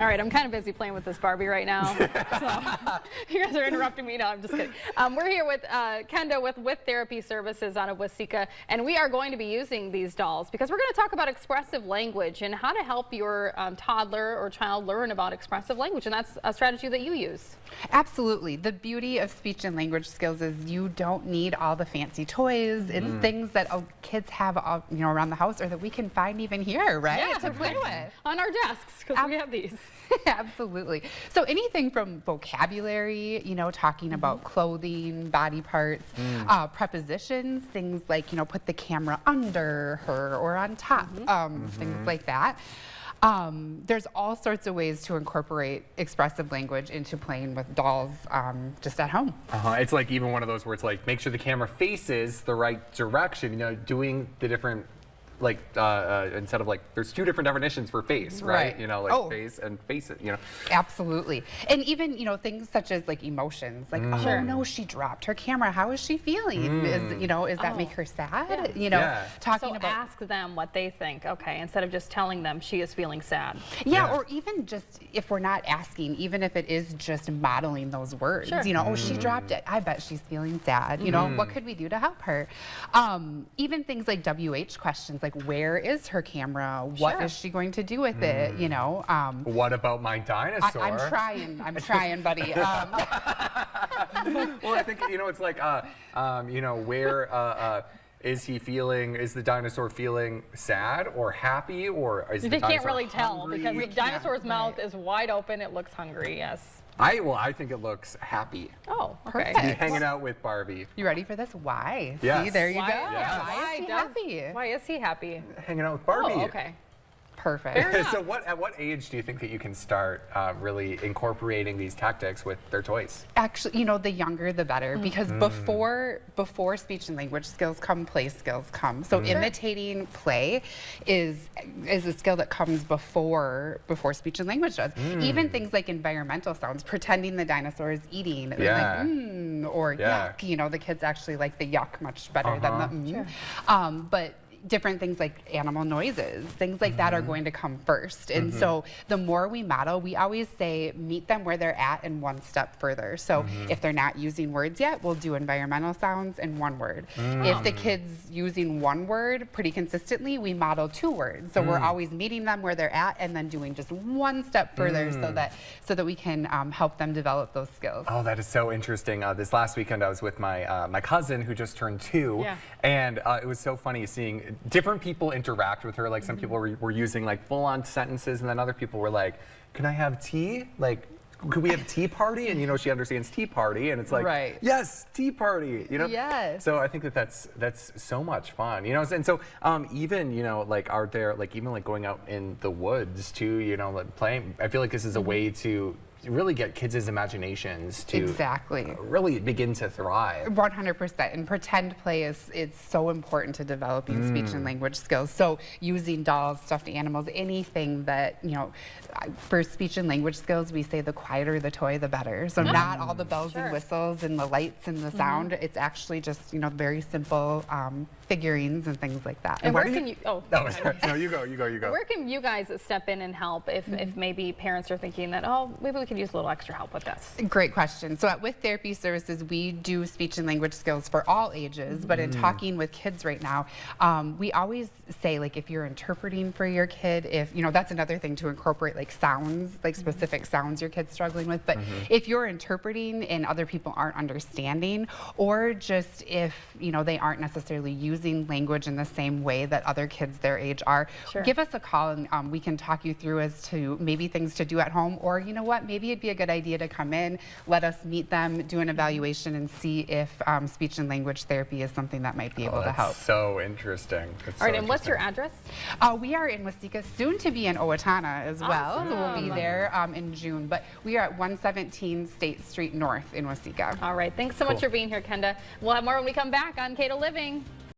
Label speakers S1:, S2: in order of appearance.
S1: All right, I'm kind of busy playing with this Barbie right now, so you guys are interrupting me. No, I'm just kidding. We're here with Kenda with Therapy Services out of Waseca, and we are going to be using these dolls because we're going to talk about expressive language and how to help your toddler or child learn about expressive language, and that's a strategy that you use.
S2: Absolutely. The beauty of speech and language skills is you don't need all the fancy toys. It's things that kids have around the house or that we can find even here, right?
S1: Yeah,
S2: to play with.
S1: On our desks, because we have these.
S2: Absolutely. So anything from vocabulary, talking about clothing, body parts, prepositions, things like, put the camera under her or on top, things like that. There's all sorts of ways to incorporate expressive language into playing with dolls just at home.
S3: It's like even one of those where it's like, make sure the camera faces the right direction, doing the different, like instead of like, there's two different definitions for face, right? Face and face it,
S2: Absolutely. And even, things such as like emotions, like, oh no, she dropped her camera. How is she feeling? Is that make her sad? Talking about
S1: ask them what they think, okay, instead of just telling them she is feeling sad.
S2: Yeah, or even just if we're not asking, even if it is just modeling those words, oh, she dropped it. I bet she's feeling sad. What could we do to help her? Even things like WH questions, like where is her camera? What is she going to do with it?
S3: What about my dinosaur?
S2: I'm trying, buddy.
S3: Well, I think it's like where is he feeling? Is the dinosaur feeling sad or happy, or is the dinosaur
S1: can't really tell
S3: hungry?
S1: because the dinosaur's mouth is wide open. It looks hungry. Yes.
S3: I think it looks happy.
S1: Oh, okay.
S2: Perfect.
S3: Hanging out with Barbie.
S2: You ready for this? Why?
S3: Yes.
S2: See, there you go.
S3: Yes.
S2: Why is he happy?
S1: Why is he happy?
S3: Hanging out with Barbie.
S1: Oh, okay.
S2: Perfect.
S3: So at what age do you think that you can start really incorporating these tactics with their toys?
S2: Actually, the younger the better, because before speech and language skills come, play skills come. So imitating play is a skill that comes before speech and language does. Even things like environmental sounds, pretending the dinosaur is eating, like, or yuck. The kids actually like the yuck much better than the but different things like animal noises, things like that are going to come first. And so the more we model, we always say meet them where they're at and one step further. So if they're not using words yet, we'll do environmental sounds and one word. If the kid's using one word pretty consistently, we model two words. So we're always meeting them where they're at and then doing just one step further so that we can help them develop those skills.
S3: Oh, that is so interesting. This last weekend I was with my cousin who just turned 2, and it was so funny seeing different people interact with her. Like some people were using like full-on sentences, and then other people were like, "Can I have tea? Like, could we have a tea party?" And she understands tea party, and it's like, yes, tea party.
S2: Yes.
S3: So I think that's so much fun. And so even like are there like even like going out in the woods too? Like playing. I feel like this is a way to really get kids' imaginations to really begin to thrive.
S2: 100%. And pretend play is so important to developing speech and language skills. So using dolls, stuffed animals, anything that, for speech and language skills, we say the quieter the toy, the better. So not all the bells and whistles and the lights and the sound. It's actually just, very simple figurines and things like that.
S1: And where can you,
S3: no, you go.
S1: Where can you guys step in and help if maybe parents are thinking that, oh, maybe we could use a little extra help with this?
S2: Great question. So with Therapy Services, we do speech and language skills for all ages, but in talking with kids right now, we always say, like, if you're interpreting for your kid, if, that's another thing to incorporate, like sounds, like specific sounds your kid's struggling with, but if you're interpreting and other people aren't understanding, or just if, they aren't necessarily using language in the same way that other kids their age are, give us a call and we can talk you through as to maybe things to do at home, or maybe it'd be a good idea to come in, let us meet them, do an evaluation, and see if speech and language therapy is something that might be able to help.
S3: So interesting.
S1: All right, and what's your address?
S2: We are in Waseca, soon to be in Owatonna as well. So we'll be there in June, but we are at 117 State Street North in Waseca.
S1: All right, thanks so much for being here, Kenda. We'll have more when we come back on Kato Living.